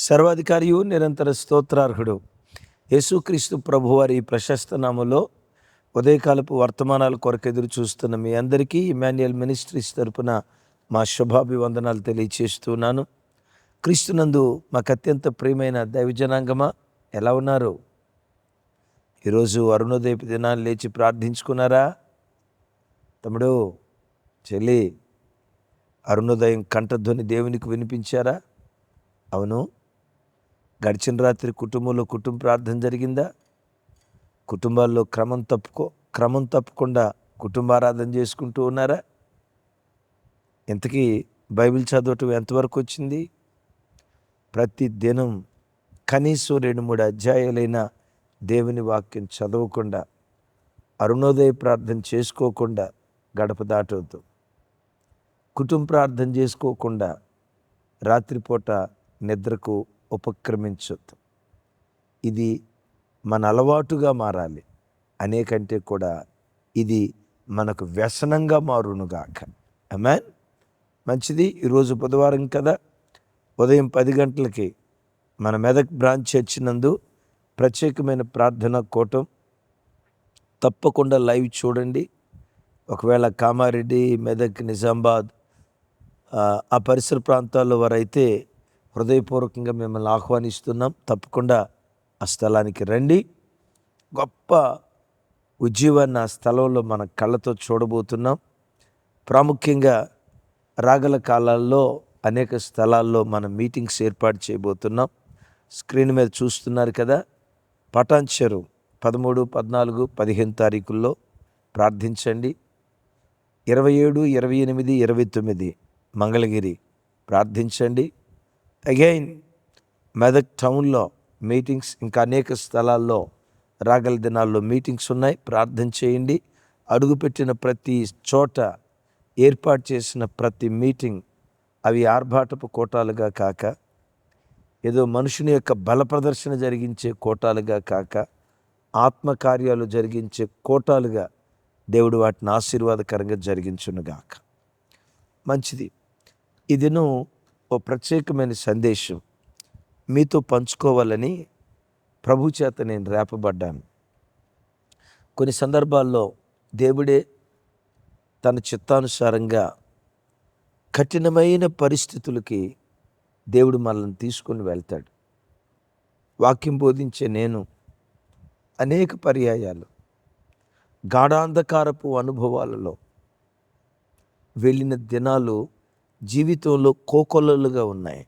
సర్వాధికారియు నిరంతర స్తోత్రార్హుడు యేసుక్రీస్తు ప్రభువారి ప్రశస్త నామములో ఉదయకాలపు వర్తమానాల కొరకు ఎదురు చూస్తున్న మీ అందరికీ ఇమాన్యుయల్ మినిస్ట్రీస్ తరపున మా శుభాభివందనాలు తెలియచేస్తున్నాను. క్రీస్తునందు మాకు అత్యంత ప్రియమైన దైవజనాంగమా, ఎలా ఉన్నారు? ఈరోజు అరుణోదయపు దినాన్ని లేచి ప్రార్థించుకున్నారా? తమ్ముడు, చెల్లి, అరుణోదయం కంఠధ్వని దేవునికి వినిపించారా? అవును. గడిచిన రాత్రి కుటుంబంలో కుటుంబ ప్రార్థన జరిగిందా? కుటుంబాల్లో క్రమం తప్పకుండా కుటుంబారాధన చేసుకుంటూ ఉన్నారా? ఇంతకీ బైబిల్ చదవటం ఎంతవరకు వచ్చింది? ప్రతి దినం కనీసం 2-3 అధ్యాయాలైన దేవుని వాక్యం చదవకుండా, అరుణోదయ ప్రార్థన చేసుకోకుండా గడప దాటవద్దు. కుటుంబ ప్రార్థన చేసుకోకుండా రాత్రిపూట నిద్రకు ఉపక్రమించొద్దు. ఇది మన అలవాటుగా మారాలి. అనేకంటే కూడా ఇది మనకు వ్యసనంగా మారునుగాక. ఆమేన్. మంచిది. ఈరోజు బుధవారం కదా, ఉదయం 10 గంటలకి మన మెదక్ బ్రాంచ్ చర్చి నందు ప్రత్యేకమైన ప్రార్థన కూటం. తప్పకుండా లైవ్ చూడండి. ఒకవేళ కామారెడ్డి, మెదక్, నిజామాబాద్ ఆ పరిసర ప్రాంతాల్లో వారైతే హృదయపూర్వకంగా మిమ్మల్ని ఆహ్వానిస్తున్నాం. తప్పకుండా ఆ స్థలానికి రండి. గొప్ప ఉజ్జీవాన్ని ఆ స్థలంలో మన కళ్ళతో చూడబోతున్నాం. ప్రాముఖ్యంగా రాగల కాలాల్లో అనేక స్థలాల్లో మనం మీటింగ్స్ ఏర్పాటు చేయబోతున్నాం. స్క్రీన్ మీద చూస్తున్నారు కదా. పటాన్ చెరువు 13, 14, 15 తారీఖుల్లో ప్రార్థించండి. 27, 28, 29 మంగళగిరి ప్రార్థించండి. అగైన్ మెదక్ టౌన్లో మీటింగ్స్, ఇంకా అనేక స్థలాల్లో రాగల దినాల్లో మీటింగ్స్ ఉన్నాయి. ప్రార్థన చేయండి. అడుగుపెట్టిన ప్రతి చోట ఏర్పాటు చేసిన ప్రతి మీటింగ్ అవి ఆర్భాటపు కోటాలుగా కాక, ఏదో మనుషుని యొక్క బల ప్రదర్శన జరిగించే కోటాలుగా కాక, ఆత్మకార్యాలు జరిగించే కోటాలుగా దేవుడు వాటిని ఆశీర్వాదకరంగా జరిగించునుగాక. మంచిది. ఇదిను ఓ ప్రత్యేకమైన సందేశం మీతో పంచుకోవాలని ప్రభు చేత నేను రేపబడ్డాను. కొన్ని సందర్భాల్లో దేవుడే తన చిత్తానుసారంగా కఠినమైన పరిస్థితులకి దేవుడు మనల్ని తీసుకొని వెళ్తాడు. వాక్యం బోధించే నేను అనేక పర్యాయాలు గాఢాంధకారపు అనుభవాలలో వెళ్ళిన దినాలు జీవితంలో కోకొల్లలుగా ఉన్నాయి.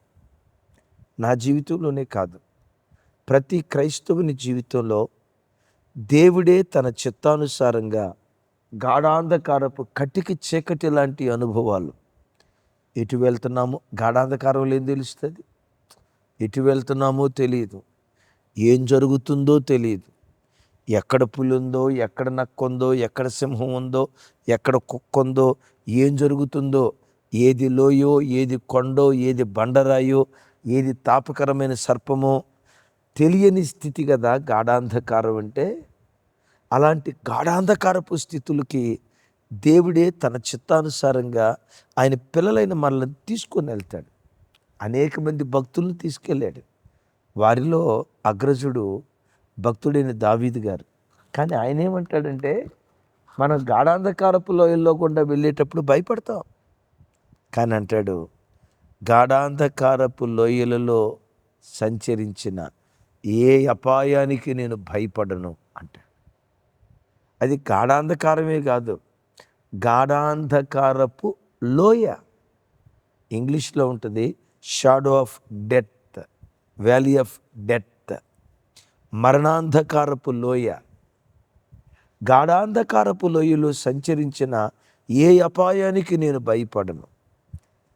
నా జీవితంలోనే కాదు, ప్రతి క్రైస్తవుని జీవితంలో దేవుడే తన చిత్తానుసారంగా గాఢాంధకారపు కటికి చీకటి లాంటి అనుభవాలు. ఎటు వెళ్తున్నామో గాఢాంధకారంలో ఏం తెలుస్తుంది? ఎటు వెళ్తున్నామో తెలియదు, ఏం జరుగుతుందో తెలియదు. ఎక్కడ పులి ఉందో, ఎక్కడ నక్క ఉందో, ఎక్కడ సింహం ఉందో, ఎక్కడ కుక్క ఉందో, ఏం జరుగుతుందో, ఏది లోయో, ఏది కొండో, ఏది బండరాయో, ఏది తాపకరమైన సర్పమో తెలియని స్థితి కదా గాఢాంధకారం అంటే. అలాంటి గాఢాంధకారపు స్థితులకి దేవుడే తన చిత్తానుసారంగా ఆయన పిల్లలైన మనల్ని తీసుకొని వెళ్తాడు. అనేక మంది భక్తులను తీసుకెళ్ళాడు. వారిలో అగ్రజుడు భక్తుడైన దావీదు గారు. కానీ ఆయన ఏమంటాడంటే, మనం గాఢాంధకారపు లోయల్లో గుండా వెళ్ళేటప్పుడు భయపడతాం. కానీ అంటాడు, గాఢాంధకారపు లోయలలో సంచరించిన ఏ అపాయానికి నేను భయపడను అంటాడు. అది గాఢాంధకారమే కాదు, గాఢాంధకారపు లోయ. ఇంగ్లీష్లో ఉంటుంది shadow of death, valley of death, మరణాంధకారపు లోయ. గాఢాంధకారపు లోయలో సంచరించిన ఏ అపాయానికి నేను భయపడను.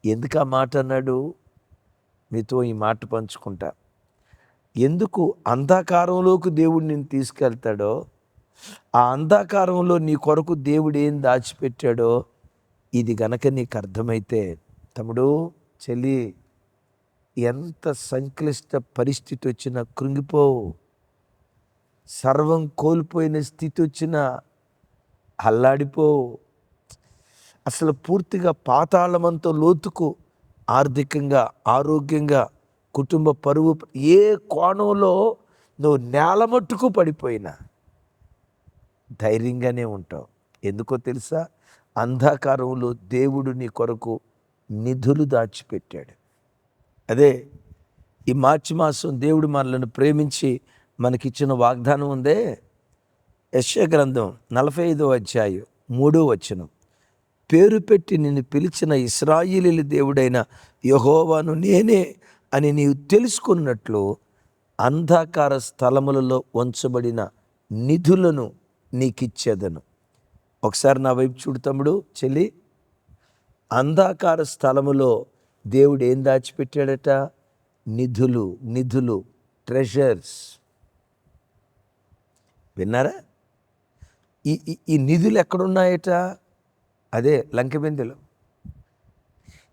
ఎందుకు ఆ మాట అన్నాడు? మీతో ఈ మాట పంచుకుంటా. ఎందుకు అంధకారంలోకి దేవుడు నిన్ను తీసుకెళ్తాడో, ఆ అంధకారంలో నీ కొరకు దేవుడు ఏం దాచిపెట్టాడో ఇది గనక నీకు అర్థమైతే, తమ్ముడు, చెల్లి, ఎంత సంక్లిష్ట పరిస్థితి వచ్చినా కృంగిపోవు. సర్వం కోల్పోయిన స్థితి వచ్చినా అల్లాడిపోవు. అసలు పూర్తిగా పాతాళమంత లోతుకు ఆర్థికంగా, ఆరోగ్యంగా కుటుంబ పరువు, ఏ కోణంలో నువ్వు నేలమట్టుకు పడిపోయినా ధైర్యంగానే ఉంటావు. ఎందుకో తెలుసా? అంధకారంలో దేవుడు నీ కొరకు నిధులు దాచిపెట్టాడు. అదే ఈ మార్చి మాసం దేవుడు మనల్ని ప్రేమించి మనకిచ్చిన వాగ్దానం ఉందే. యెషయా గ్రంథం 45వ అధ్యాయం 3వ వచనం, పేరు పెట్టి నిన్ను పిలిచిన ఇశ్రాయేలీయుల దేవుడైన యెహోవాను నేనే అని నీవు తెలుసుకున్నట్లు అంధకార స్థలములలో ఉంచబడిన నిధులను నీకిచ్చేదను. ఒకసారి నా వైపు చూడు తమ్ముడు, చెల్లి. అంధకార స్థలములో దేవుడు ఏం దాచిపెట్టాడట? నిధులు, ట్రెజర్స్. విన్నారా? ఈ నిధులు ఎక్కడున్నాయట? అదే లంకెబిందెలు.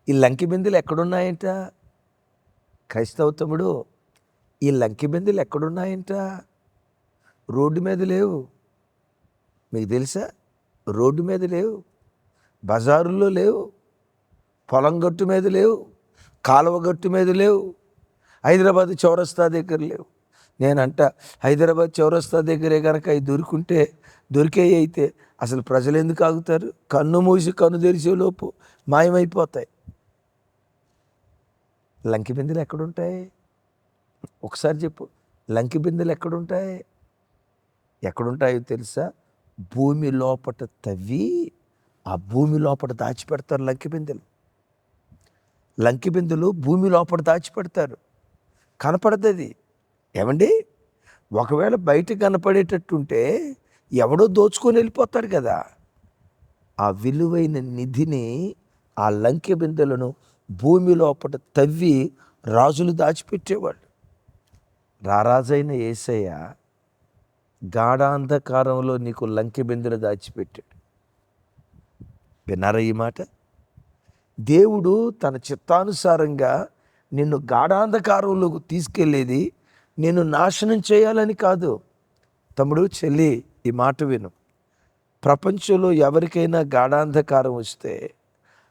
ఈ లంకెబిందెలు ఎక్కడున్నాయంట? క్రైస్తవ తమ్ముడు, ఈ లంకెబిందెలు ఎక్కడున్నాయంట? రోడ్డు మీద లేవు. మీకు తెలుసా? రోడ్డు మీద లేవు, బజారుల్లో లేవు, పొలం గట్టు మీద లేవు, కాలువ గట్టు మీద లేవు, హైదరాబాద్ చౌరస్తా దగ్గర లేవు. నేనంట హైదరాబాద్ చౌరస్తా దగ్గరే కనుక అవి దొరికేవి అయితే అసలు ప్రజలు ఎందుకు ఆగుతారు? కన్ను మూసి కన్ను తెరిచేలోపు మాయమైపోతాయి. లంకి బిందెలు ఎక్కడుంటాయి? ఒకసారి చెప్పు. లంకి బిందెలు ఎక్కడుంటాయో తెలుసా? భూమి లోపట తవ్వి ఆ భూమి లోపట దాచిపెడతారు లంకి బిందెలు భూమి లోపల దాచిపెడతారు. కనపడుతుంది. ఏమండి, ఒకవేళ బయట కనపడేటట్టుంటే ఎవడో దోచుకొని వెళ్ళిపోతాడు కదా. ఆ విలువైన నిధిని, ఆ లంకె బిందెలను భూమి లోపల తవ్వి రాజులు దాచిపెట్టేవాళ్ళు. రారాజైన యేసయ్య గాఢాంధకారంలో నీకు లంకె బిందెలు దాచిపెట్టాడు. విన్నారా ఈ మాట? దేవుడు తన చిత్తానుసారంగా నిన్ను గాఢాంధకారంలోకి తీసుకెళ్ళేది నిన్ను నాశనం చేయాలని కాదు. తమ్ముడు, చెల్లి, ఈ మాట విను. ప్రపంచంలో ఎవరికైనా గాఢాంధకారం వస్తే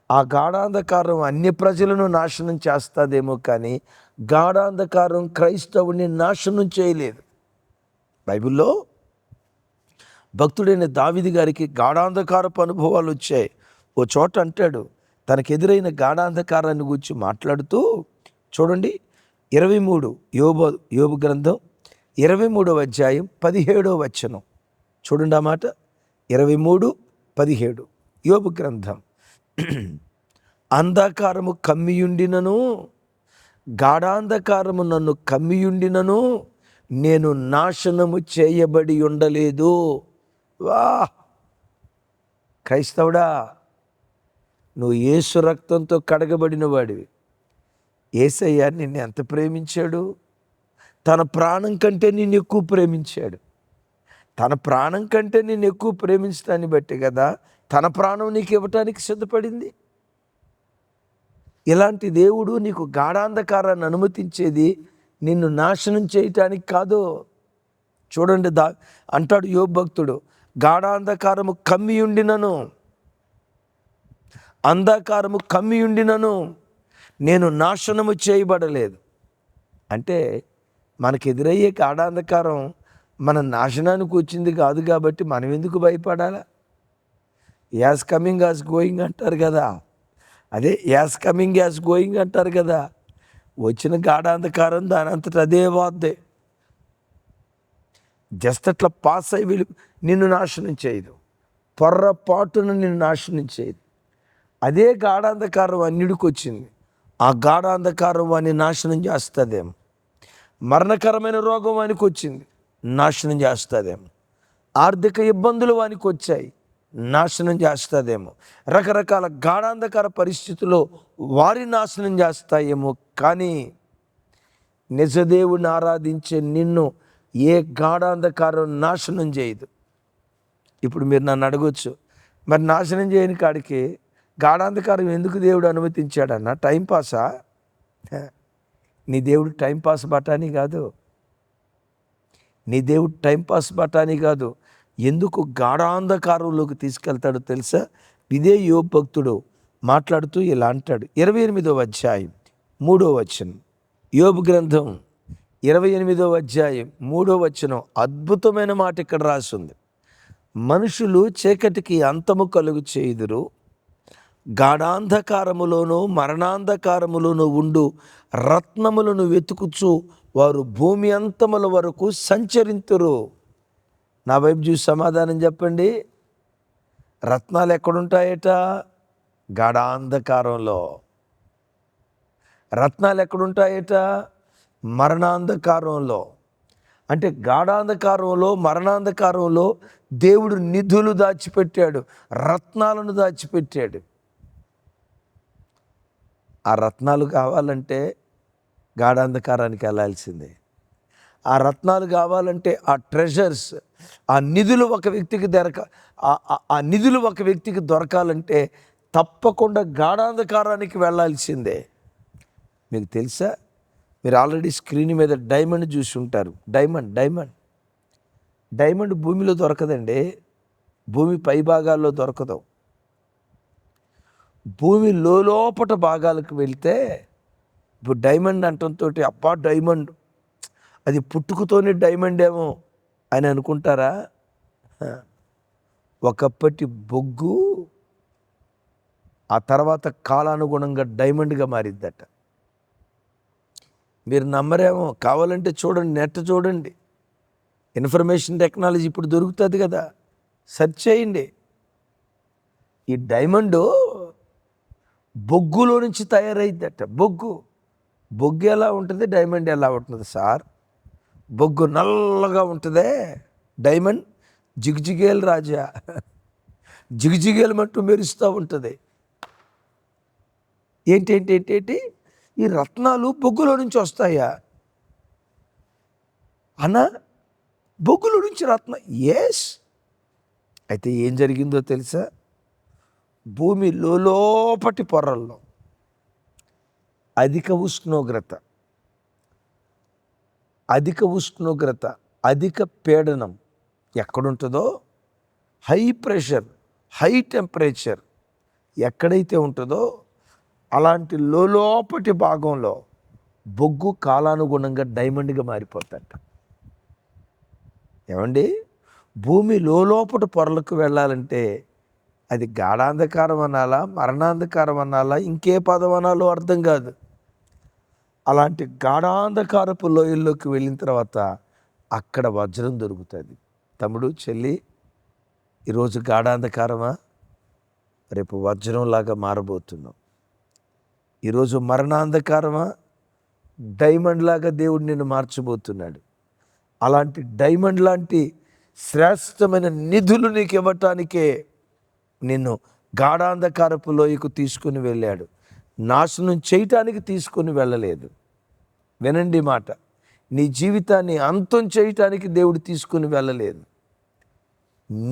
ఆ గాఢాంధకారం అన్య ప్రజలను నాశనం చేస్తుందేమో, కానీ గాఢాంధకారం క్రైస్తవుని నాశనం చేయలేదు. బైబిల్లో భక్తుడైన దావీదు గారికి గాఢాంధకారపు అనుభవాలు వచ్చాయి. ఓ చోట అంటాడు, తనకెదురైన గాఢాంధకారాన్ని గురించి మాట్లాడుతూ, చూడండి 23 యోబు గ్రంథం 23వ అధ్యాయం 17వ వచనం చూడండి. ఆ మాట 23:17 యోబు గ్రంథం. అంధకారము కమ్మియుండినను, గాఢాంధకారము నన్ను కమ్మియుండినను, నేను నాశనము చేయబడి ఉండలేదు. వా క్రైస్తవుడా, నువ్వు యేసు రక్తంతో కడగబడిన వాడివి. యేసయ్య నిన్ను ఎంత ప్రేమించాడు? తన ప్రాణం కంటే నిన్ను ఎక్కువ ప్రేమించాడు. తన ప్రాణం కంటే నిన్ను ఎక్కువ ప్రేమించడాన్ని బట్టి కదా తన ప్రాణం నీకు ఇవ్వటానికి సిద్ధపడింది. ఇలాంటి దేవుడు నీకు గాఢాంధకారాన్ని అనుమతించేది నిన్ను నాశనం చేయటానికి కాదు. చూడండి, అంటాడు యోబు భక్తుడు, గాఢాంధకారము కమ్మియుండినను, అంధకారము కమ్మియుండినను నేను నాశనము చేయబడలేదు. అంటే మనకు ఎదురయ్యే గాఢాంధకారం మన నాశనానికి వచ్చింది కాదు కాబట్టి మనం ఎందుకు భయపడాలా? యాజ్ కమింగ్ యాజ్ గోయింగ్ అంటారు కదా. అదే యాజ్ కమింగ్ యాజ్ గోయింగ్ అంటారు కదా. వచ్చిన గాఢాంధకారం దాని అంతటా అదే వాద్దే. జస్ట్ అట్లా పాస్ అయ్యి నిన్ను నాశనం చేయదు, పొర్రపాటున నిన్ను నాశనం చేయదు. అదే గాఢాంధకారం అన్నిడికి వచ్చింది. ఆ గాఢాంధకారం వాడిని నాశనం చేస్తుందేమో. మరణకరమైన రోగం వానికి వచ్చింది, నాశనం చేస్తుందేమో. ఆర్థిక ఇబ్బందులు వానికి వచ్చాయి, నాశనం చేస్తుందేమో. రకరకాల గాఢాంధకార పరిస్థితుల్లో వారి నాశనం చేస్తాయేమో. కానీ నిజదేవుని ఆరాధించే నిన్ను ఏ గాఢాంధకారం నాశనం చేయదు. ఇప్పుడు మీరు నన్ను అడగొచ్చు, మరి నాశనం చేయని కాడికి గాఢాంధకారం ఎందుకు దేవుడు అనుమతించాడన్న? టైంపాసా? నీ దేవుడు టైంపాస్ బఠానీ కాదు. నీ దేవుడు టైంపాస్ బఠానీ కాదు. ఎందుకు గాఢాంధకారంలోకి తీసుకెళ్తాడో తెలుసా? ఇదే యోబు భక్తుడు మాట్లాడుతూ ఇలా అంటాడు. 28వ అధ్యాయం 3వ వచనం. యోబు గ్రంథం 28వ అధ్యాయం 3వ వచనం అద్భుతమైన మాట ఇక్కడ రాసింది. మనుషులు చీకటికి అంతము కలుగు చేయుదురు, గాఢాంధకారములోను మరణాంధకారములోను ఉండు రత్నములను వెతుకుచు వారు భూమి అంతముల వరకు సంచరింతురు. నా వైపు చూసి సమాధానం చెప్పండి. రత్నాలు ఎక్కడుంటాయట? గాఢాంధకారంలో. రత్నాలు ఎక్కడుంటాయట? మరణాంధకారంలో. అంటే గాఢాంధకారంలో, మరణాంధకారంలో దేవుడు నిధులు దాచిపెట్టాడు, రత్నాలను దాచిపెట్టాడు. ఆ రత్నాలు కావాలంటే గాఢాంధకారానికి వెళ్ళాల్సిందే. ఆ రత్నాలు కావాలంటే, ఆ ట్రెజర్స్, ఆ నిధులు ఒక వ్యక్తికి ఆ నిధులు ఒక వ్యక్తికి దొరకాలంటే తప్పకుండా గాఢాంధకారానికి వెళ్ళాల్సిందే. మీకు తెలుసా? మీరు ఆల్రెడీ స్క్రీన్ మీద డైమండ్ చూసి ఉంటారు. డైమండ్ భూమిలో దొరకదండి, భూమి పై భాగాల్లో దొరకదు. భూమి లోపట భాగాలకు వెళ్తే, ఇప్పుడు డైమండ్ అంటంతో అబ్బా డైమండ్ అది పుట్టుకతోనే డైమండ్ ఏమో అని అనుకుంటారా? ఒకప్పటి బొగ్గు ఆ తర్వాత కాలానుగుణంగా డైమండ్గా మారిద్దట. మీరు నమ్మరేమో, కావాలంటే చూడండి, నెట్ చూడండి, ఇన్ఫర్మేషన్ టెక్నాలజీ ఇప్పుడు దొరుకుతుంది కదా, సెర్చ్ చేయండి. ఈ డైమండ్ బొగ్గులో నుంచి తయారైద్దట. బొగ్గు ఎలా ఉంటుంది, డైమండ్ ఎలా ఉంటుంది సార్? బొగ్గు నల్లగా ఉంటుందే, డైమండ్ జిగిజిగేలు రాజా, జిగిజిగేలు మట్టు మెరుస్తూ ఉంటుంది. ఏంటి ఈ రత్నాలు బొగ్గులో నుంచి వస్తాయా అన్నా? బొగ్గులో నుంచి రత్నం? ఎస్. అయితే ఏం జరిగిందో తెలుసా? భూమి లోపటి పొరల్లో అధిక ఉష్ణోగ్రత, అధిక పీడనం ఎక్కడుంటుందో, హై ప్రెషర్, హై టెంపరేచర్ ఎక్కడైతే ఉంటుందో అలాంటి లోపటి భాగంలో బొగ్గు కాలానుగుణంగా డైమండ్గా మారిపోతాట. ఏమండి, భూమి లోపటి పొరలకు వెళ్ళాలంటే అది గాఢాంధకారం అనాలా, మరణాంధకారం అనాలా, ఇంకే పదం అనాలో అర్థం కాదు. అలాంటి గాఢాంధకారపు లోయల్లోకి వెళ్ళిన తర్వాత అక్కడ వజ్రం దొరుకుతుంది. తమ్ముడు, చెల్లి, ఈరోజు గాఢాంధకారమా, రేపు వజ్రంలాగా మారబోతున్నాం. ఈరోజు మరణాంధకారమా, డైమండ్ లాగా దేవుడు నిన్ను మార్చబోతున్నాడు. అలాంటి డైమండ్ లాంటి శ్రేష్టమైన నిధులు నీకు ఇవ్వటానికే నిన్ను గాఢాంధకారపు లోయకు తీసుకుని వెళ్ళాడు, నాశనం చేయటానికి తీసుకుని వెళ్ళలేదు. వినండి మాట, నీ జీవితాన్ని అంతం చేయటానికి దేవుడు తీసుకుని వెళ్ళలేదు,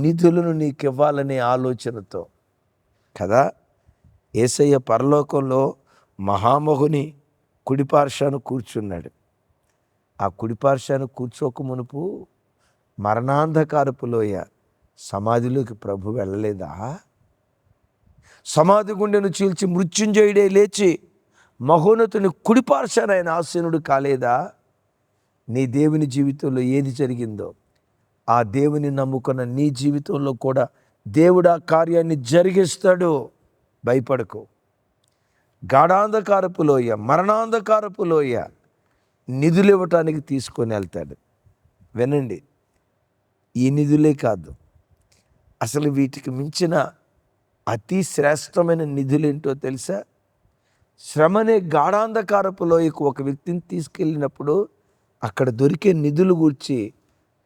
నిధులను నీకు ఇవ్వాలనే ఆలోచనతో కదా. యేసయ్య పరలోకంలో మహామహుని కుడిపార్శ్వాన కూర్చున్నాడు. ఆ కుడిపార్శ్వాన కూర్చోక మునుపు మరణాంధకారపు లోయ సమాధిలోకి ప్రభు వెళ్ళలేదా? సమాధి గుండెను చీల్చి మృత్యుంజయుడే లేచి మహోన్నతుని కుడిపార్శ్వాన ఆయన ఆసీనుడు కాలేదా? నీ దేవుని జీవితంలో ఏది జరిగిందో ఆ దేవుని నమ్ముకున్న నీ జీవితంలో కూడా దేవుడు ఆ కార్యాన్ని జరిగిస్తాడు. భయపడకు. గాఢాంధకారపు లోయ, మరణాంధకారపు లోయ నిధులు ఇవ్వటానికి తీసుకొని వెళ్తాడు. వినండి, ఈ నిధులే కాదు, అసలు వీటికి మించిన అతి శ్రేష్టమైన నిధులేంటో తెలుసా? శ్రమనే గాఢాంధకారపు లోయకు ఒక వ్యక్తిని తీసుకెళ్ళినప్పుడు అక్కడ దొరికే నిధులు గూర్చి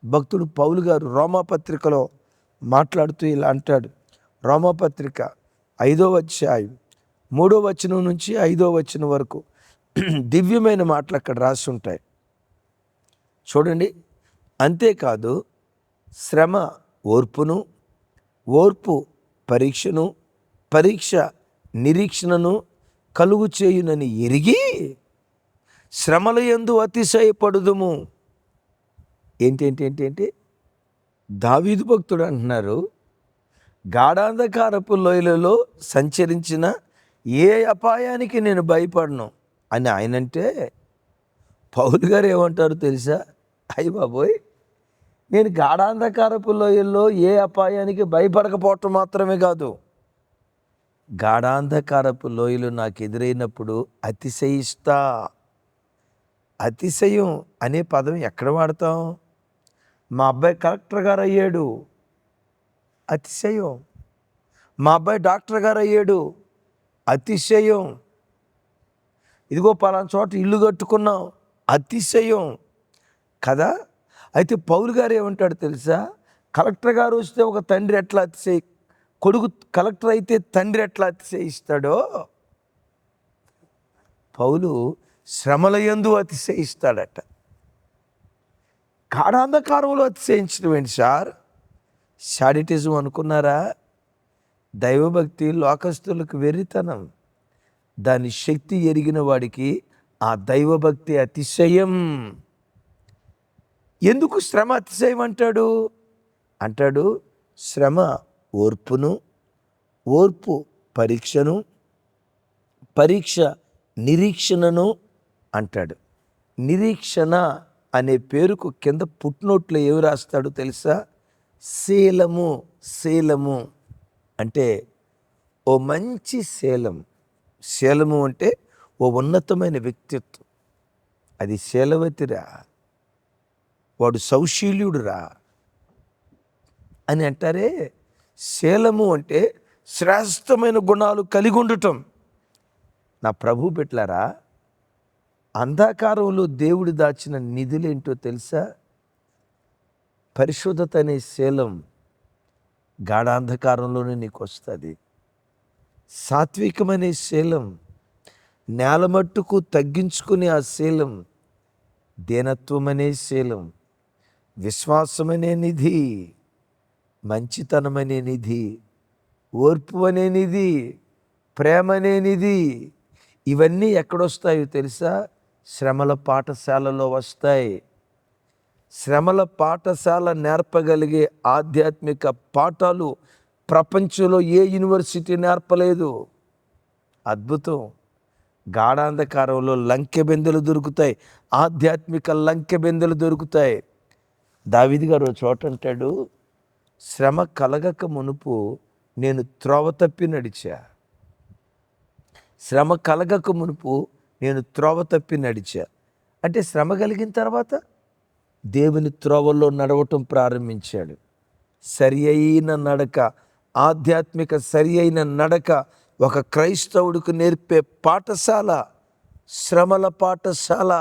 భక్తుడు పౌలు గారు రోమాపత్రికలో మాట్లాడుతూ ఇలా అంటాడు. రోమాపత్రిక 5వ అధ్యాయం 3వ వచనం నుంచి 5వ వచనం వరకు దివ్యమైన మాటలు అక్కడ రాసి ఉంటాయి. చూడండి. అంతేకాదు శ్రమ ఓర్పును, ఓర్పు పరీక్షను, పరీక్ష నిరీక్షణను కలుగు చేయునని ఎరిగి శ్రమల యందు అతిశయపడుదుము. ఏంటి దావీదు భక్తుడు అంటున్నారు, గాఢాంధకారపు లోయలలో సంచరించిన ఏ అపాయానికి నేను భయపడను అని ఆయనంటే, పౌలు గారు ఏమంటారు తెలుసా? అయ్య బాబోయ్, నేను గాఢాంధకారపు లోయల్లో ఏ అపాయానికి భయపడకపోవటం మాత్రమే కాదు, గాఢాంధకారపు లోయలు నాకు ఎదురైనప్పుడు అతిశయిస్తా. అతిశయం అనే పదం ఎక్కడ వాడతాం? మా అబ్బాయి కలెక్టర్ గారు అయ్యాడు, అతిశయం. మా అబ్బాయి డాక్టర్ గారు అయ్యాడు, అతిశయం. ఇదిగో పలానా చోట ఇల్లు కట్టుకున్నాం, అతిశయం కదా. అయితే పౌలు గారు ఏమంటాడు తెలుసా? కలెక్టర్ గారు వస్తే ఒక తండ్రి ఎట్లా కొడుకు కలెక్టర్ అయితే తండ్రి ఎట్లా అతిశయిస్తాడో, పౌలు శ్రమల యందు అతిశయిస్తాడట. గాఢాంధకారంలో అతిశయించడం ఏంటి సార్? శాడిటిజం అనుకున్నారా? దైవభక్తి లోకస్తులకు వెర్రితనం. దాని శక్తి ఎరిగిన వాడికి ఆ దైవభక్తి అతిశయం. ఎందుకు శ్రమ అతిశయం అంటాడు? శ్రమ ఓర్పును, ఓర్పు పరీక్షను, పరీక్ష నిరీక్షణను అంటాడు. నిరీక్షణ అనే పేరుకు కింద పుట్నోట్లో ఏమి రాస్తాడు తెలుసా? శీలము. శీలము అంటే ఓ మంచి శీలం. శీలము అంటే ఓ ఉన్నతమైన వ్యక్తిత్వం. అది శీలవతిరా, వాడు సౌశీల్యుడురా అని అంటారే. శీలము అంటే శ్రేష్టమైన గుణాలు కలిగి ఉండటం. నా ప్రభు బిడ్డలారా, అంధకారంలో దేవుడు దాచిన నిధులేంటో తెలుసా? పరిశుద్ధత అనే శీలం గాఢాంధకారంలోనే నీకు వస్తుంది. సాత్వికమనే శీలం, నేలమట్టుకు తగ్గించుకునే ఆ శీలం, దీనత్వం అనే శీలం, విశ్వాసమనే నిధి, మంచితనమనే నిధి, ఓర్పు అనే నిధి, ప్రేమ అనే నిధి. ఇవన్నీ ఎక్కడొస్తాయో తెలుసా? శ్రమల పాఠశాలలో వస్తాయి. శ్రమల పాఠశాల నేర్పగలిగే ఆధ్యాత్మిక పాఠాలు ప్రపంచంలో ఏ యూనివర్సిటీ నేర్పలేదు. అద్భుతం. గాఢాంధకారంలో లంకెబెందులు దొరుకుతాయి, ఆధ్యాత్మిక లంకెబెందులు దొరుకుతాయి. దావీదు గారు చోట అంటాడు, శ్రమ కలగక మునుపు నేను త్రోవ తప్పి నడిచా. శ్రమ కలగక మునుపు నేను త్రోవ తప్పి నడిచా అంటే శ్రమ కలిగిన తర్వాత దేవుని త్రోవల్లో నడవటం ప్రారంభించాడు. సరి అయిన నడక, ఆధ్యాత్మిక సరి అయిన నడక ఒక క్రైస్తవుడికి నేర్పే పాఠశాల శ్రమల పాఠశాల.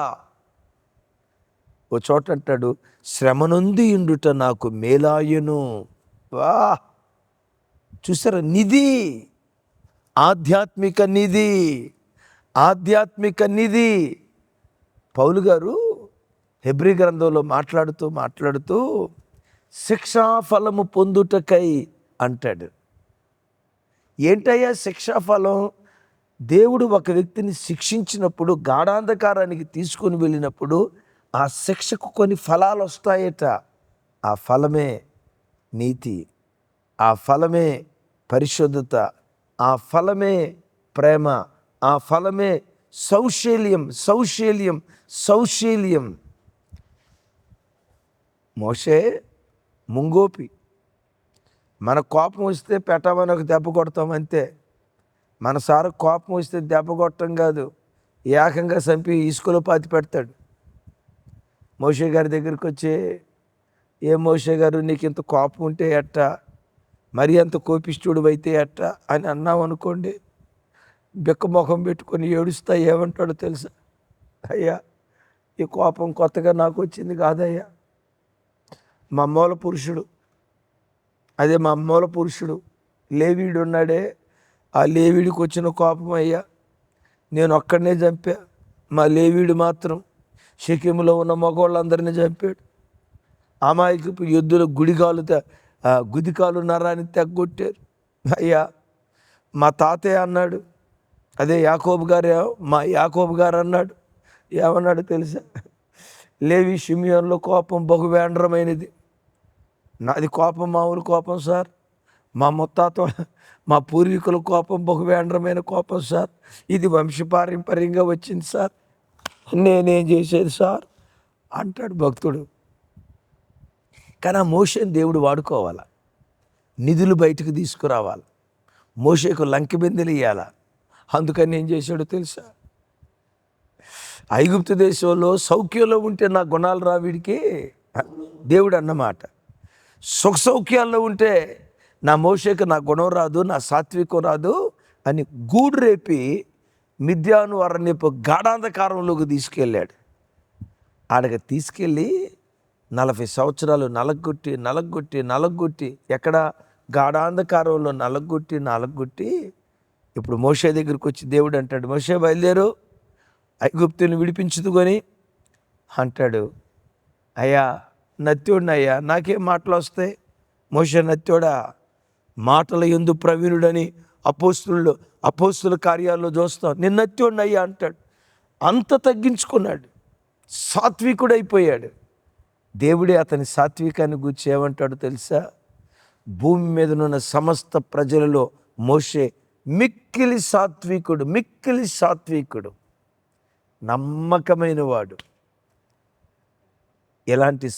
ఓ చోట అంటాడు, శ్రమ నుండి ఇండుట నాకు మేలాయును. వా, చూసారా? నిధి, ఆధ్యాత్మిక నిధి, ఆధ్యాత్మిక నిధి. పౌలు గారు హెబ్రీ గ్రంథంలో మాట్లాడుతూ శిక్షాఫలము పొందుటకై అంటాడు. ఏంటయ్యా శిక్షాఫలం? దేవుడు ఒక వ్యక్తిని శిక్షించినప్పుడు, గాఢాంధకారానికి తీసుకొని వెళ్ళినప్పుడు ఆ శిక్షకు కొన్ని ఫలాలు వస్తాయట. ఆ ఫలమే నీతి, ఆ ఫలమే పరిశుద్ధత, ఆ ఫలమే ప్రేమ, ఆ ఫలమే సౌశీల్యం. సౌశీల్యం సౌశీల్యం మోషే ముంగోపి. మన కోపం వస్తే పెట్టమని ఒక దెబ్బ కొడతాం అంతే. మన సార్ కోపం వస్తే దెబ్బ కొట్టడం కాదు, ఏకంగా చంపి ఇసుకలో పాతి పెడతాడు. మోషే గారి దగ్గరికి వచ్చి, ఏ మోషే గారు నీకు ఇంత కోపం ఉంటే ఎట్టా, మరి అంత కోపిష్టుడు అయితే ఎట్టా అని అన్నాం అనుకోండి, బిక్క ముఖం పెట్టుకొని ఏడుస్తా ఏమంటాడో తెలుసా? అయ్యా, ఈ కోపం కొత్తగా నాకు వచ్చింది కాదయ్యా, మా మూల పురుషుడు, అదే మా మూల పురుషుడు లేవీడు ఉన్నాడే, ఆ లేవీడికి వచ్చిన కోపం అయ్యా, నేను ఒక్కడనే చంపా. మా లేవీడు మాత్రం షెకెములో ఉన్న మగవాళ్ళందరినీ చంపాడు. అమాయకపు యుద్ధులు గుదికాలు నరాన్ని తెగ్గొట్టారు. అయ్యా, మా తాతయ్య అన్నాడు, అదే మా యాకోబు గారు అన్నాడు, ఏమన్నాడు తెలుసా? లేవి షిమియోన్లో కోపం బహువేంద్రమైనది, నాది కోపం మామూలు కోపం సార్, మా ముత్తాత మా పూర్వీకుల కోపం బహువేంద్రమైన కోపం సార్, ఇది వంశపారంపర్యంగా వచ్చింది సార్. నేనేం చేసేది సార్ అంటాడు భక్తుడు. కానీ ఆ మోషేని దేవుడు వాడుకోవాలా, నిధులు బయటకు తీసుకురావాలి, మోషేకు లంకె బిందెలు ఇవ్వాలా. అందుకని ఏం చేశాడో తెలుసా? ఐగుప్తు దేశంలో సౌఖ్యంలో ఉంటే నా గుణాలు రా వీడికి దేవుడు అన్నమాట. సుఖ సౌఖ్యాల్లో ఉంటే నా మోషేకు నా గుణం రాదు, నా సాత్వికం రాదు అని గూడు రేపి మిద్యాను అరణ్యపు గాఢాంధకారంలోకి తీసుకెళ్ళాడు. ఆడకి తీసుకెళ్ళి 40 సంవత్సరాలు నలగొట్టి ఎక్కడ గాఢాంధకారంలో నలగొట్టి ఇప్పుడు మోషే దగ్గరికి వచ్చి దేవుడు అంటాడు, మోషే బయలుదేరు, ఐగుప్తుని విడిపించుదుకొని అంటాడు. అయ్యా నత్యోడిని అయ్యా, నాకేం మాటలు వస్తాయి? మోషే నత్యోడా, మాటల యందు ప్రవీణుడని అపోస్తుల కార్యాల్లో చూస్తాం. నేను నత్యోడిని అయ్యా అంటాడు. అంత తగ్గించుకున్నాడు, సాత్వికుడైపోయాడు. దేవుడే అతని సాత్వికాన్ని గురించి ఏమంటాడు తెలుసా? భూమి మీదనున్న సమస్త ప్రజలలో మోషే మిక్కిలి సాత్వికుడు, నమ్మకమైన వాడు. ఎలాంటి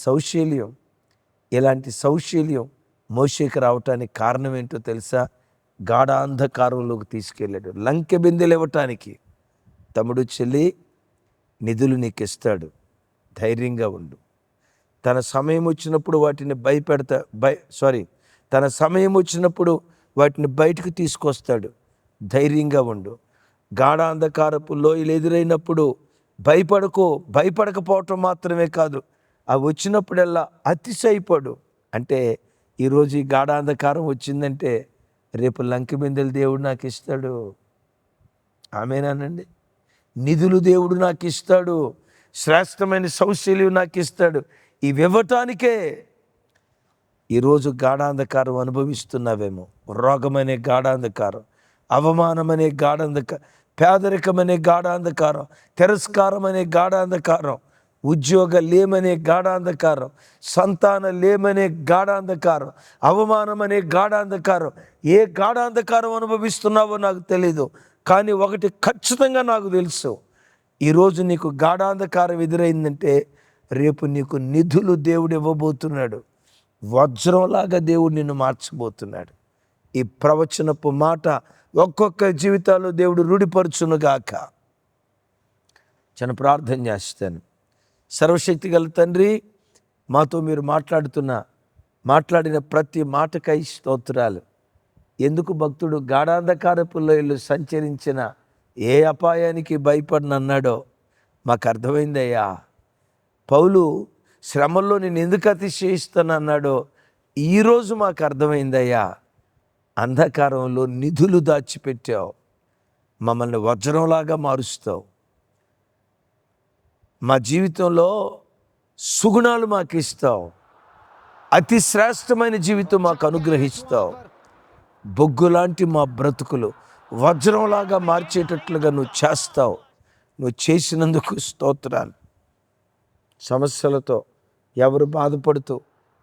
సౌశీల్యం మోషేకి రావటానికి కారణం ఏంటో తెలుసా? గాఢాంధకారంలోకి తీసుకెళ్ళాడు. లంకె బిందెలు ఇవ్వటానికి, తమ్ముడు చెల్లి నిధులు నీకు ఇస్తాడు, ధైర్యంగా ఉండు. తన సమయం వచ్చినప్పుడు వాటిని బయటకు తీసుకొస్తాడు, ధైర్యంగా ఉండు. గాఢాంధకారపు లోయలు ఎదురైనప్పుడు భయపడకపోవటం మాత్రమే కాదు, అవి వచ్చినప్పుడల్లా అతిశయపడు. అంటే ఈరోజు ఈ గాఢాంధకారం వచ్చిందంటే రేపు లంకె బిందెలు దేవుడు నాకు ఇస్తాడు. ఆమేనానండి. నిధులు దేవుడు నాకు ఇస్తాడు, శ్రేష్టమైన సౌశల్యం నాకు ఇస్తాడు. ఇవి ఇవ్వటానికే ఈరోజు గాఢాంధకారం అనుభవిస్తున్నావేమో. రోగమనే గాఢాంధకారం, అవమానమనే గాఢాంధకారం, పేదరికమనే గాఢాంధకారం, తిరస్కారం అనే గాఢాంధకారం, ఉద్యోగ లేమనే గాఢాంధకారం, సంతాన లేమనే గాఢాంధకారం, అవమానం అనే గాఢాంధకారం. ఏ గాఢాంధకారం అనుభవిస్తున్నావో నాకు తెలీదు, కానీ ఒకటి ఖచ్చితంగా నాకు తెలుసు, ఈరోజు నీకు గాఢాంధకారం ఎదురైందంటే రేపు నీకు నిధులు దేవుడు ఇవ్వబోతున్నాడు. వజ్రంలాగా దేవుడు నిన్ను మార్చబోతున్నాడు. ఈ ప్రవచనపు మాట ఒక్కొక్క జీవితాల్లో దేవుడు రూఢిపరచునుగాక. చిన్న ప్రార్థన చేస్తాను. సర్వశక్తి గల తండ్రి, మాతో మీరు మాట్లాడిన ప్రతి మాటకై స్తోత్రాలు. ఎందుకు భక్తుడు గాఢాంధకారపు లోయలు సంచరించిన ఏ అపాయానికి భయపడనన్నాడో మాకు అర్థమైందయ్యా. పౌలు శ్రమల్లో నేను ఎందుకు అతిశయిస్తానన్నాడో ఈరోజు మాకు అర్థమైందయ్యా. అంధకారంలో నిధులు దాచిపెట్టావు, మమ్మల్ని వజ్రంలాగా మారుస్తావు. మా జీవితంలో సుగుణాలు మాకు ఇస్తావు, అతి శ్రేష్టమైన జీవితం మాకు అనుగ్రహిస్తావు. బొగ్గులాంటి మా బ్రతుకులు వజ్రంలాగా మార్చేటట్లుగా నువ్వు చేస్తావు. నువ్వు చేసినందుకు స్తోత్రాలు. సమస్యలతో ఎవరు బాధపడుతూ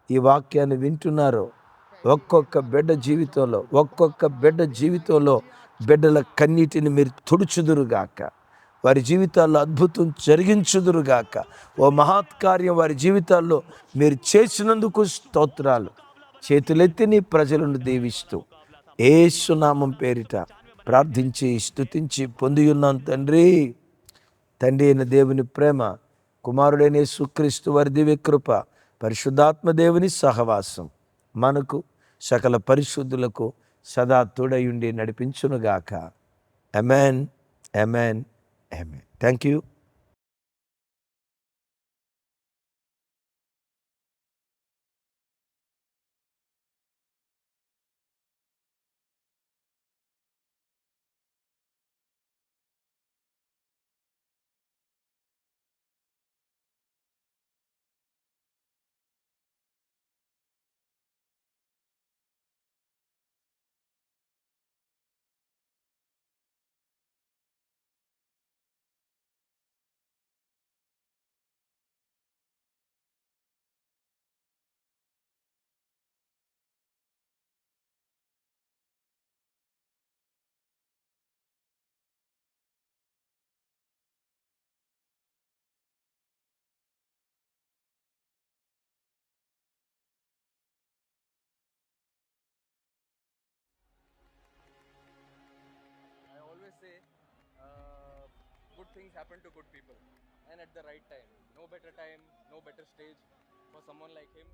ఈ వాక్యాన్ని వింటున్నారో ఒక్కొక్క బిడ్డ జీవితంలో బిడ్డల కన్నీటిని మీరు తుడుచుదురుగాక, వారి జీవితాల్లో అద్భుతం జరిగించుదురుగాక. ఓ మహత్కార్యం వారి జీవితాల్లో మీరు చేసినందుకు స్తోత్రాలు. చేతులెత్తి నీ ప్రజలను దీవిస్తూ యేసు నామం పేరిట ప్రార్థించి స్తుతించి పొంది ఉన్నాం తండ్రి. తండ్రి అయిన దేవుని ప్రేమ, కుమారుడైన యేసుక్రీస్తు వారి దివ్య కృప, పరిశుద్ధాత్మ దేవుని సహవాసం మనకు సకల పరిశుద్ధులకు సదా తోడయుండి నడిపించునుగాక. Amen, amen, amen. Thank you. things happen to good people, and at the right time. No better time, no better stage for someone like him.